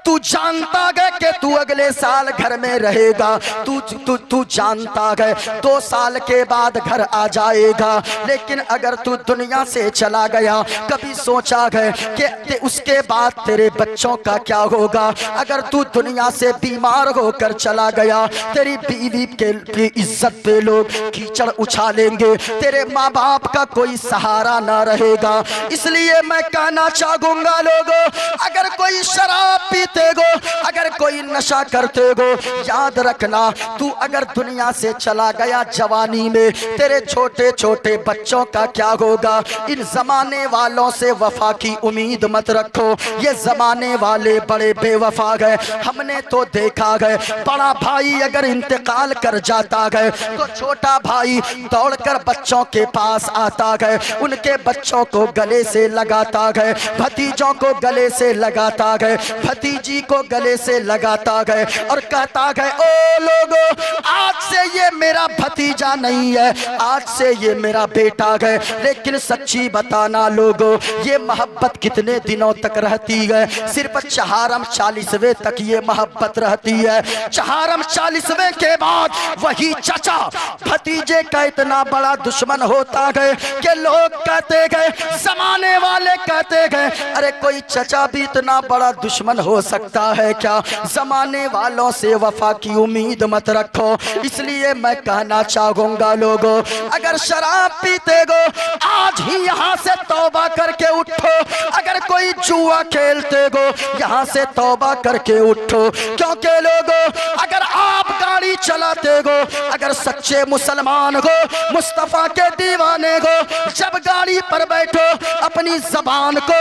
Speaker 1: तू तू जानता है कि तू अगले साल घर में रहेगा, तू तू तू जानता है 2 साल के बाद घर आ जाएगा, लेकिन अगर तू दुनिया से चला गया, कभी सोचा है कि उसके बाद तेरे बच्चों का क्या होगा? अगर तू दुनिया से बीमार होकर चला गया, तेरी बीवी के इज्जत पे लोग कीचड़ उछालेंगे, तेरे माँ बाप का कोई सहारा ना रहेगा। इसलिए मैं कहना चाहूंगा लोगों, अगर कोई शराब पीते गो, अगर कोई नशा करते गो, याद रखना तू अगर दुनिया से चला गया जवानी में, तेरे छोटे छोटे बच्चों का क्या होगा? इन जमाने वालों से वफा की उम्मीद मत रखो, ये जमाने वाले बड़े बेवफा गए। हमने तो देखा गए, बड़ा भाई अगर इंतकाल कर जाता गए तो छोटा भाई दौड़कर बच्चों के पास आता गए, उनके बच्चों को गले से लगाता गए, भतीजों को गले से लगाता गए, भतीजी को गले से लगाता गए और कहता गए, ओ लोगों, आज से ये मेरा भतीजा नहीं है, आज से ये मेरा बेटा है। लेकिन सच्ची बताना लोगों, ये मोहब्बत कितने दिनों तक रहती है? सिर्फ चहारम 40वें तक ये मोहब्बत रहती है। चहारम 40वें के बाद वही चचा भतीजे का इतना बड़ा दुश्मन होता है कि लोग कहते गए, जमाने वाले कहते गए, अरे कोई चचा भी इतना बड़ा दुश्मन हो सकता है क्या? जमाने वालों से वफा की उम्मीद मत रखो। इसलिए मैं कहना चाहूंगा लोगों, अगर शराब पीते गो, आज ही यहाँ से तौबा करके उठो। अगर कोई जुआ खेलते गो, यहाँ से तौबा करके उठो। क्योंकि लोगों, अगर आप गाड़ी चलाते गो, अगर सच्चे मुसलमान हो, मुस्तफा के दीवाने हो, जब गाड़ी पर बैठो अपनी जबान को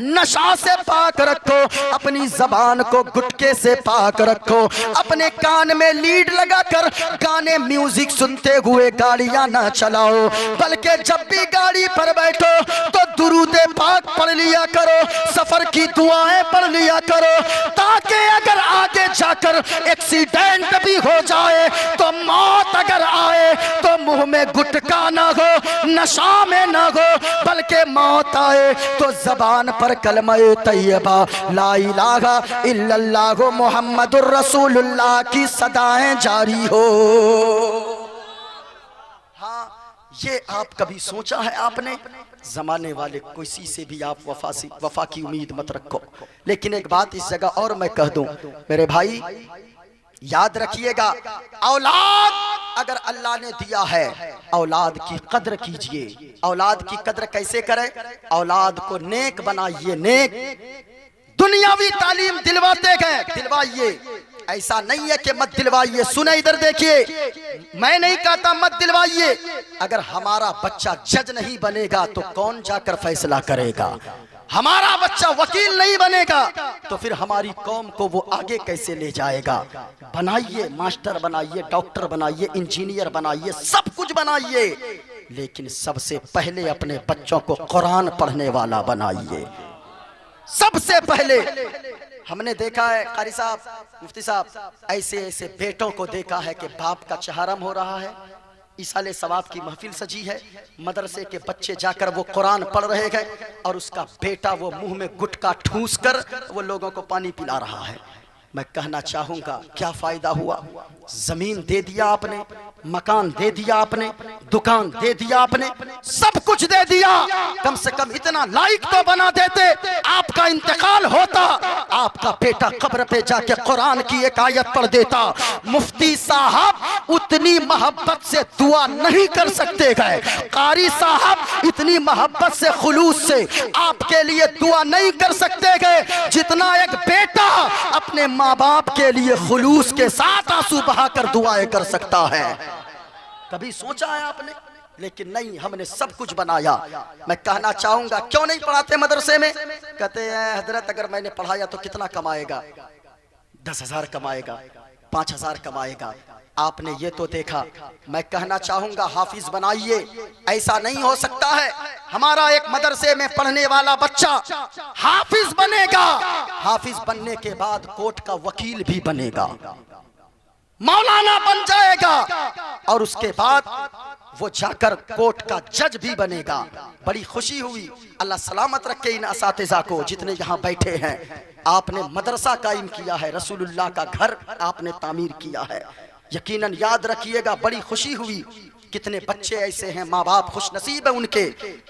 Speaker 1: नशा से पाक रखो, अपनी जबान को गुटके से पाक रखो, अपने कान में लीड लगाकर गाने म्यूजिक सुनते हुए गाड़ियां ना चलाओ, बल्कि जब भी गाड़ी पर बैठो तो दुरूदे पाक पढ़ लिया करो, सफर की दुआएं पढ़ लिया करो, ताकि अगर आगे जाकर एक्सीडेंट भी हो जाए तो मौत अगर आए तो मुंह में गुटका ना हो, नशा में ना हो, बल्कि मौत आए तो जबान पर कलमा-ए तैयबा ला इलाहा इल्लल्लाह मुहम्मदुर रसूलुल्लाह की सदाएं जारी हो। हाँ, ये आप कभी सोचा है आपने? जमाने वाले किसी से भी आप वफा की उम्मीद मत रखो। लेकिन एक बात इस जगह और मैं कह दूं, मेरे भाई याद रखिएगा, औलाद अगर अल्लाह ने दिया है, औलाद की कद्र कीजिए। औलाद की कद्र कैसे करें? औलाद को नेक बनाइए, नेक। दुनियावी तालीम दिलवाते गए, दिलवाइए। ऐसा नहीं है कि मत दिलवाइए। सुने इधर देखिए, मैं नहीं कहता मत दिलवाइए। अगर हमारा बच्चा जज नहीं बनेगा तो कौन जाकर फैसला करेगा? हमारा बच्चा वकील नहीं बनेगा तो फिर हमारी कौम को वो आगे कैसे ले जाएगा? बनाइए, मास्टर बनाइए, डॉक्टर बनाइए, इंजीनियर बनाइए, सब कुछ बनाइए, लेकिन सबसे पहले अपने बच्चों को कुरान पढ़ने वाला बनाइए। सबसे पहले हमने देखा है, कारी साहब, मुफ्ती साहब, ऐसे ऐसे बेटों को देखा है कि बाप का चहारम हो रहा है, इसाले सवाब की महफिल सजी है, मदरसे के बच्चे जाकर वो कुरान पढ़ रहे हैं और उसका बेटा वो मुंह में गुटखा ठूस कर वो लोगों को पानी पिला रहा है। मैं कहना चाहूंगा, क्या फायदा हुआ? जमीन दे दिया आपने, मकान दे दिया आपने, दुकान दे दिया आपने, सब कुछ दे दिया। कम से कम इतना लायक तो बना देते, आपका इंतकाल होता, आपका बेटा कब्र पे जाके कुरान की एक आयत पढ़ देता। मुफ्ती साहब उतनी मोहब्बत से दुआ नहीं कर सकते गए, कारी साहब इतनी मोहब्बत से खुलूस से आपके लिए दुआ नहीं कर सकते गए जितना एक बेटा अपने माँ बाप के लिए खुलूस के साथ आंसू बहाकर दुआएं कर सकता है। कभी सोचा है आपने? लेकिन नहीं, हमने सब कुछ बनाया। मैं कहना चाहूंगा, क्यों नहीं पढ़ाते मदरसे में? कहते हैं हजरत अगर मैंने पढ़ाया तो कितना कमाएगा? 10,000 कमाएगा, 5,000 कमाएगा। आपने ये तो देखा। मैं कहना चाहूंगा, हाफिज बनाइए। ऐसा नहीं हो सकता है हमारा एक मदरसे में पढ़ने वाला बच्चा हाफिज बनेगा, हाफिज बनने के बाद कोर्ट का वकील भी बनेगा, मौलाना बन जाएगा और उसके बाद वो जाकर कोर्ट का जज भी बनेगा। बड़ी खुशी हुई। अल्लाह सलामत रखे इन असातिज़ा को जितने यहाँ बैठे हैं। आपने मदरसा कायम किया है, रसूलुल्लाह का घर आपने तामीर किया है। यकीनन याद रखिएगा, बड़ी खुशी हुई। कितने बच्चे ऐसे हैं, माँ बाप खुश नसीब है उनके,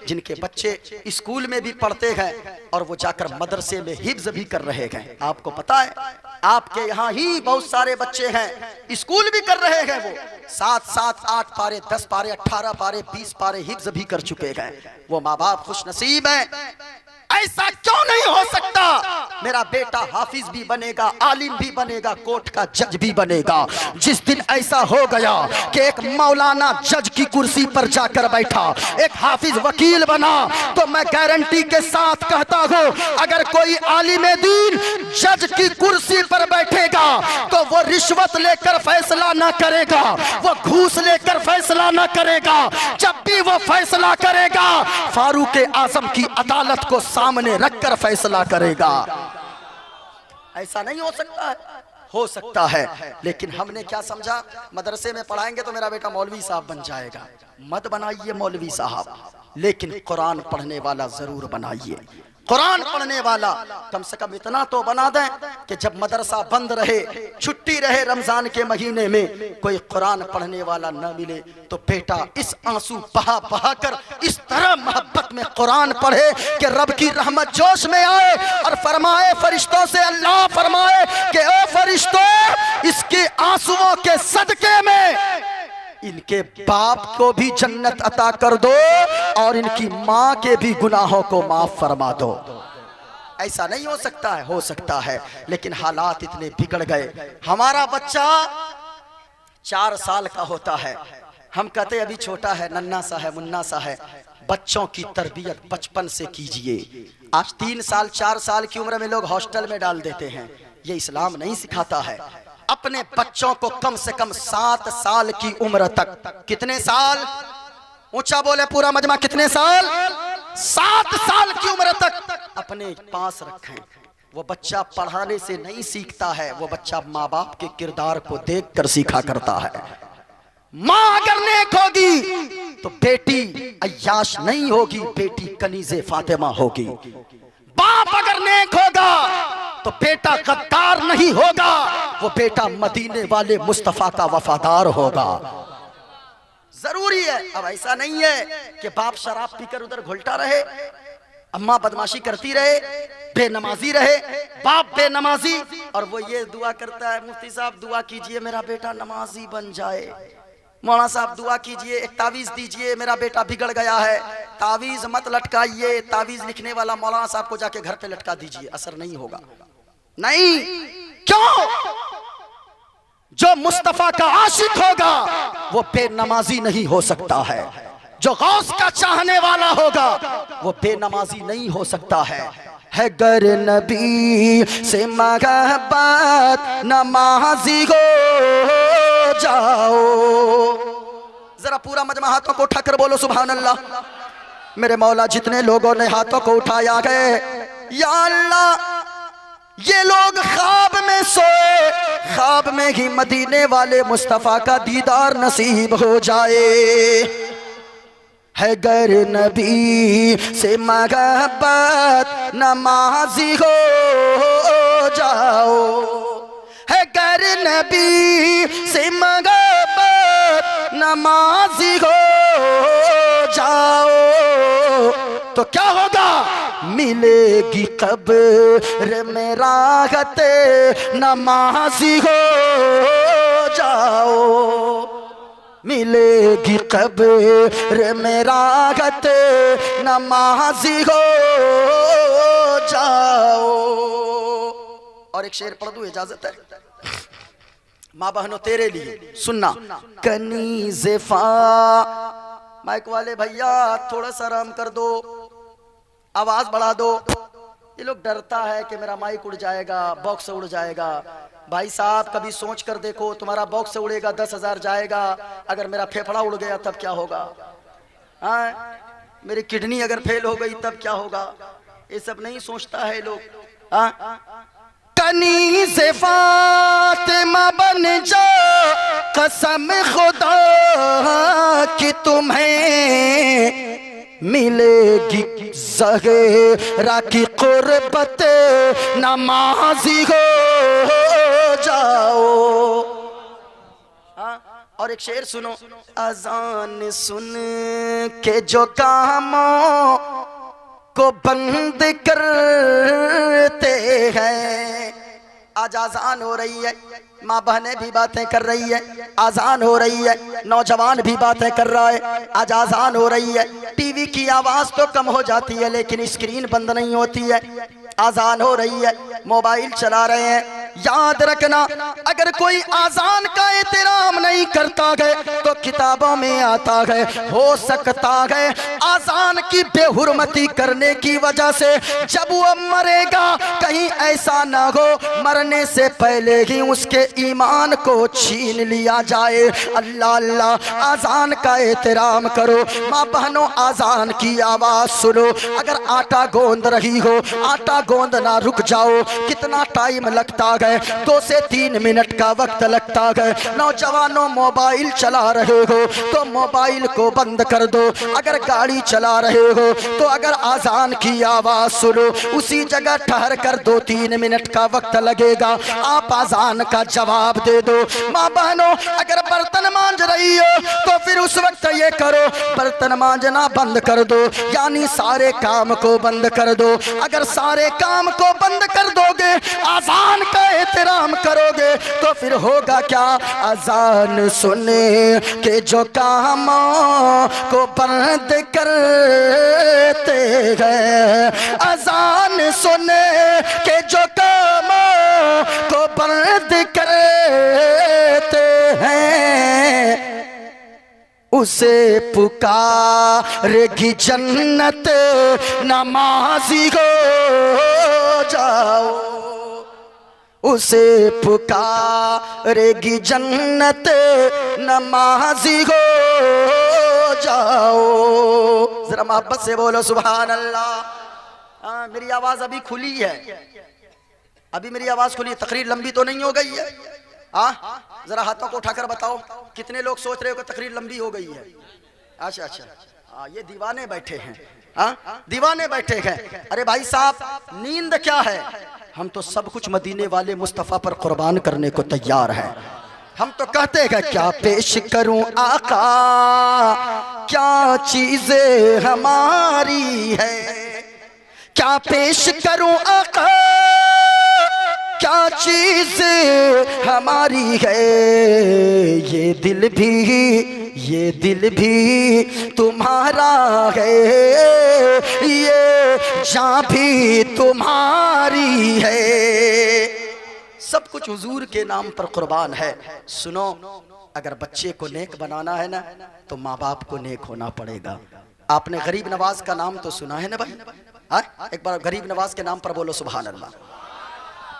Speaker 1: जिनके बच्चे स्कूल में भी पढ़ते हैं और वो जाकर मदरसे में हिफ्ज भी कर रहे हैं। आपको पता है, आपके यहाँ ही बहुत सारे बच्चे हैं स्कूल भी कर रहे हैं, वो 7-7, 8 पारे, 10 पारे, 18 पारे, 20 पारे हिफ्ज भी कर चुके हैं। वो माँ बाप खुश नसीब हैं। ऐसा क्यों नहीं हो सकता? मेरा बेटा हाफिज भी बनेगा, आलिम भी बनेगा, कोर्ट का जज भी बनेगा। जिस दिन ऐसा हो गया कि एक मौलाना जज की कुर्सी पर जाकर बैठा, एक हाफिज वकील बना, तो मैं गारंटी के साथ कहता हूं, अगर कोई आलिम दीन जज की कुर्सी पर बैठेगा तो वो रिश्वत लेकर फैसला ना करेगा, वो घूस लेकर फैसला ना करेगा। जब भी वो फैसला करेगा, फारूक आजम की अदालत को सामने रखकर फैसला करेगा। ऐसा नहीं हो सकता है? हो सकता है, लेकिन हमने क्या समझा, मदरसे में पढ़ाएंगे तो मेरा बेटा मौलवी साहब बन जाएगा। मत बनाइए मौलवी साहब, लेकिन कुरान पढ़ने वाला जरूर बनाइए। कुरान पढ़ने वाला कम से कम इतना तो बना दें कि जब मदरसा बंद रहे, छुट्टी रहे रमजान के महीने में, कोई कुरान पढ़ने वाला न मिले तो बेटा इस आंसू बहा बहा कर इस तरह मोहब्बत में कुरान पढ़े कि रब की रहमत जोश में आए और फरमाए फरिश्तों से, अल्लाह फरमाए कि ओ फरिश्तों, इसके आंसुओं के सदके में इनके बाप को भी जन्नत अता कर दो और इनकी माँ के भी गुनाहों को माफ फरमा दो। ऐसा नहीं हो सकता है? हो सकता है, लेकिन हालात इतने बिगड़ गए। हमारा बच्चा 4 साल का होता है, हम कहते अभी छोटा है, नन्ना सा है, मुन्ना सा है। बच्चों की तरबियत बचपन से कीजिए। आज 3 साल 4 साल की उम्र में लोग हॉस्टल में डाल देते हैं, ये इस्लाम नहीं सिखाता है। अपने बच्चों को कम से कम 7 साल की उम्र तक, कितने साल? ऊंचा बोले पूरा मजमा, कितने साल? 7 साल की उम्र तक अपने पास रखें। वो बच्चा पढ़ाने से नहीं सीखता है, वो बच्चा माँ बाप के किरदार को देखकर सीखा करता है। माँ अगर नेक होगी तो बेटी अय्याश नहीं होगी, बेटी कनीज़े फातिमा होगी। बाप अगर नेक होगा तो बेटा गद्दार नहीं होगा, वो बेटा मदीने वाले मुस्तफा का वफादार होगा। जरूरी है। अब ऐसा नहीं है कि बाप शराब पीकर उधर घुलटा रहे, अम्मा बदमाशी करती रहे, बेनमाजी रहे, बाप बेनमाजी, और वो ये दुआ करता है, मुफ्ती साहब दुआ कीजिए मेरा बेटा नमाजी बन जाए, मौलाना साहब दुआ कीजिए, एक तावीज दीजिए मेरा बेटा बिगड़ गया है। तावीज मत लटकाइए, तावीज लिखने वाला मौलाना साहब को जाके घर पे लटका दीजिए, असर नहीं होगा। नहीं, क्यों? जो मुस्तफा का आशिक होगा वो बेनमाजी नहीं हो सकता है, जो गौस का चाहने वाला होगा वो बेनमाजी नहीं हो सकता है गर नबी से मोहब्बत नमाजी हो जाओ। जरा पूरा मजमा हाथों को उठाकर बोलो सुभान अल्लाह। मेरे मौला, जितने लोगों ने हाथों को उठाया गए, या अल्लाह, ये लोग ख्वाब में सोए, ख्वाब में ही मदीने वाले मुस्तफा का दीदार नसीब हो जाए। है गर नबी से मोहब्बत नमाजी हो जाओ, है गर नबी से मोहब्बत नमाजी हो जाओ, तो क्या होगा? मिलेगी कब्र में राहत नमाजी हो जाओ, मिलेगी कब्र में राहत नमाजी हो जाओ। और एक शेर पढ़ दूं, इजाजत है? माँ बहनों तेरे लिए सुनना। कनीज़े फा, माइक वाले भैया थोड़ा सा आराम कर दो, आवाज बढ़ा दो। ये लोग डरता है कि मेरा माइक उड़ जाएगा, बॉक्स उड़ जाएगा। भाई साहब कभी सोच कर देखो, तुम्हारा बॉक्स से उड़ेगा 10,000 जाएगा, अगर मेरा फेफड़ा उड़ गया तब क्या होगा? हाँ, मेरी किडनी अगर फेल हो गई तब क्या होगा? ये सब नहीं सोचता है लोग। हाँ, कनीज़े फातिमा बन जा, कसम खुदा की तुम्हें मिलेगी ज़हरा की कुर्बत, नमाज़ी हो जाओ। और एक शेर सुनो, अजान सुन के जो कामों को बंद करते हैं। आज आजान हो रही है, माँ बहनें भी बातें कर रही है, आजान हो रही है, नौजवान भी बातें कर रहा है, आज आजान हो रही है। टीवी की आवाज तो कम हो जाती है लेकिन स्क्रीन बंद नहीं होती है। आजान हो रही है, मोबाइल चला रहे हैं। याद रखना, अगर कोई आजान का एहतराम नहीं करता है तो किताबों में आता है, हो सकता है आजान की बेहुरमती करने की वजह से जब वो मरेगा कहीं ऐसा ना हो मरने से पहले ही उसके ईमान को छीन लिया जाए। अल्लाह अल्लाह, आजान का एहतराम करो। माँ बहनों, आजान की आवाज सुनो। अगर आटा गोंद रही हो, आटा गोंदना रुक जाओ। कितना टाइम लगता है? 2 से 3 मिनट का वक्त लगता है। नौजवानों, मोबाइल चला रहे हो तो मोबाइल को बंद कर दो। अगर गाड़ी चला रहे हो तो अगर आजान की आवाज सुनो, उसी जगह ठहर कर 2-3 मिनट का वक्त लगेगा, आप आजान का जवाब दे दो। माँ बहनों, अगर बर्तन मांज रही हो तो फिर उस वक्त ये करो, बर्तन मांजना बंद कर दो, यानी सारे काम को बंद कर दो। अगर सारे काम को बंद कर दोगे, आजान का एहतराम करोगे तो फिर होगा क्या? अजान सुने के जो कामों को बंद करते हैं, अजान सुने के जो कामों को बंद करते हैं, उसे पुकारेगी जन्नत, नमाज़ी हो जाओ। उसे पुकारेगी जन्नत, नमाज़ी हो जाओ। जरा मोहब्बत से बोलो सुभान अल्लाह। मेरी आवाज अभी खुली है, अभी मेरी आवाज खुली है, तकरीर लंबी तो नहीं हो गई है? जरा हाथों को उठाकर बताओ कितने लोग सोच रहे हो कि तकरीर लंबी हो गई है? अच्छा अच्छा, ये दीवाने बैठे हैं, दीवाने बैठे हैं। अरे भाई साहब, नींद क्या है? हम तो सब कुछ मदीने वाले मुस्तफ़ा पर कुर्बान करने को तैयार हैं। हम तो कहते हैं क्या पेश करूं आका, क्या चीजें हमारी है, क्या पेश करूं आका, क्या चीज हमारी है। ये दिल भी तुम्हारा है, ये जान भी तुम्हारी है। सब कुछ हुजूर के नाम पर कुर्बान है। सुनो, अगर बच्चे को नेक बनाना है ना तो माँ बाप को नेक होना पड़ेगा। आपने गरीब नवाज का नाम तो सुना है ना भाई? एक बार गरीब नवाज के नाम पर बोलो सुभान अल्लाह।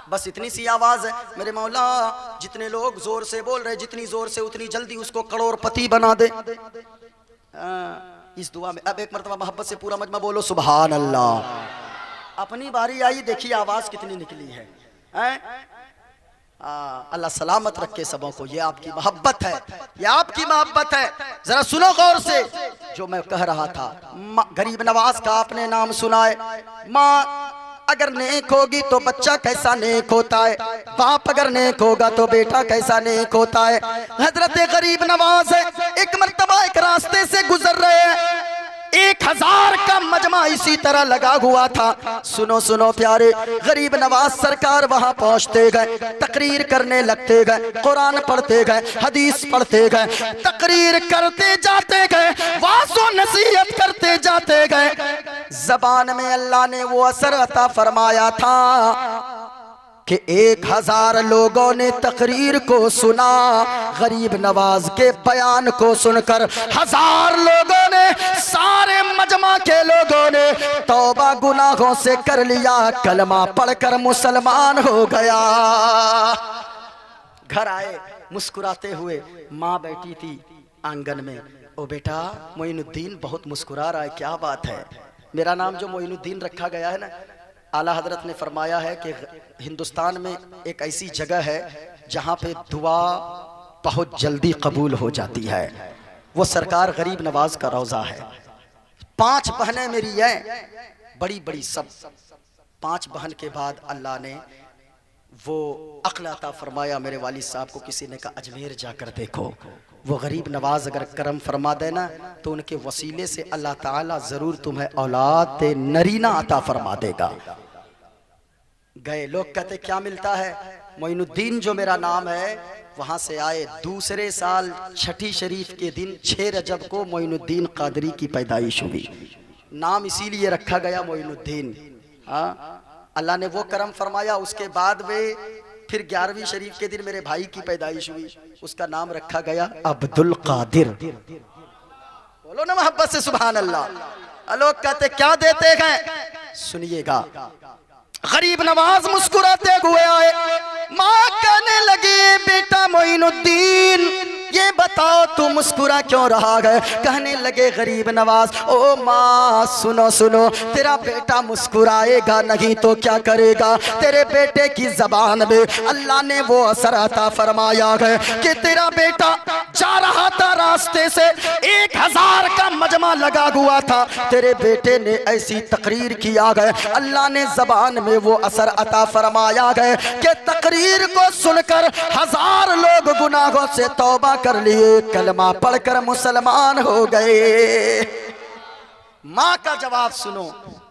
Speaker 1: बस इतनी सी आवाज है। मेरे मौला, जितने लोग जोर से बोल रहे, जितनी जोर से उतनी जल्दी उसको करोड़पति बना दे। इस दुआ में अब एक मरतबा मोहब्बत से पूरा मजमा बोलो सुभान अल्लाह। अपनी बारी आई, देखिए आवाज कितनी निकली है। अल्लाह सलामत रखे सबों को। ये आपकी मोहब्बत है, ये आपकी मोहब्बत है। जरा सुनो गौर से जो मैं कह रहा था। गरीब नवाज का आपने नाम सुना है। माँ अगर नेक होगी तो बच्चा कैसा नेक होता है, बाप अगर नेक होगा तो बेटा कैसा नेक होता है। हजरत गरीब नवाज है, एक मर्तबा एक रास्ते से गुजर रहे हैं, 1000 का मजमा इसी तरह लगा हुआ था। सुनो सुनो प्यारे, गरीब नवाज सरकार वहां पहुंचते गए, तकरीर करने लगते गए, कुरान पढ़ते गए, हदीस पढ़ते गए, तकरीर करते जाते गए, वाज़ो नसीहत करते जाते गए। जबान में अल्लाह ने वो असर अता फरमाया था कि 1000 लोगों ने तकरीर को सुना। गरीब नवाज के बयान को सुनकर 1000 लोगों ने, सारे मजमा के लोगों ने तौबा गुनाहों से कर लिया, कलमा पढ़कर मुसलमान हो गया। घर आए मुस्कुराते हुए, माँ बैठी थी आंगन में। ओ बेटा, मोइनुद्दीन बहुत मुस्कुरा रहा है, क्या बात है? मेरा नाम जो मोइनुद्दीन रखा गया है ना, आला हजरत ने फरमाया है कि हिंदुस्तान में एक ऐसी जगह है जहाँ पे दुआ बहुत जल्दी कबूल हो जाती है। वो सरकार गरीब नवाज का रोज़ा है। 5 बहनें मेरी हैं, बड़ी बड़ी सब। 5 बहन के बाद अल्लाह ने वो अक्ल अता फरमाया मेरे वालिद साहब को। किसी ने कहा अजमेर जाकर देखो, वो गरीब नवाज अगर करम फरमा देना तो उनके वसीले से अल्लाह ताला जरूर तुम्हें औलाद नरीना अता फरमा देगा। गए, लोग कहते क्या मिलता है? मोइनुद्दीन जो मेरा नाम है वहां से आए। दूसरे साल छठी शरीफ के दिन 6 रजब को मोइनुद्दीन कादरी की पैदाइश हुई। नाम इसीलिए रखा गया मोइनुद्दीन। हाँ, अल्लाह ने वो करम फरमाया। उसके बाद वे फिर 11वीं शरीफ के दिन मेरे भाई की पैदाइश हुई, उसका नाम रखा गया अब्दुल कादिर। बोलो ना मोहब्बत से सुभान अल्लाह। लोग कहते क्या देते हैं? सुनिएगा। गरीब नवाज मुस्कुराते हुए आए, माँ कहने लगी बेटा मोइनुद्दीन ये बताओ तू मुस्कुरा क्यों रहा है? कहने लगे गरीब नवाज, ओ माँ सुनो सुनो, तेरा बेटा मुस्कुराएगा नहीं तो क्या करेगा? तेरे बेटे की जबान में अल्लाह ने वो असर अता फरमाया है कि तेरा बेटा जा रहा था रास्ते से, 1000 का मजमा लगा हुआ था, तेरे बेटे ने ऐसी तकरीर किया है, अल्लाह ने जबान में वो असर अता फरमाया है कि तकरीर को सुनकर 1000 लोग गुनाहों से तौबा कर लिए, कलमा पढ़कर मुसलमान हो गए। माँ का जवाब सुनो।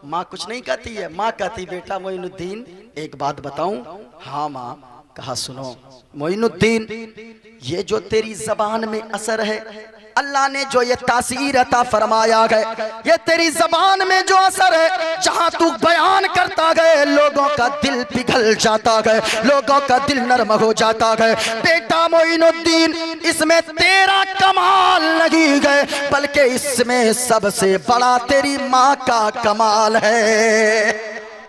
Speaker 1: माँ कुछ नहीं कहती है, माँ कहती बेटा मोइनुद्दीन एक बात बताऊं? हाँ माँ। कहा सुनो मोइनुद्दीन, ये जो तेरी जबान में असर है, अल्लाह ने जो ये तासीर अता फरमाया है, ये तेरी जबान में जो असर है, जहां तू बयान करता है लोगों का दिल पिघल जाता है, लोगों का दिल नरम हो जाता है। बेटा मोइनुद्दीन, इसमें तेरा कमाल नहीं है, बल्कि इसमें सबसे बड़ा तेरी माँ का कमाल है।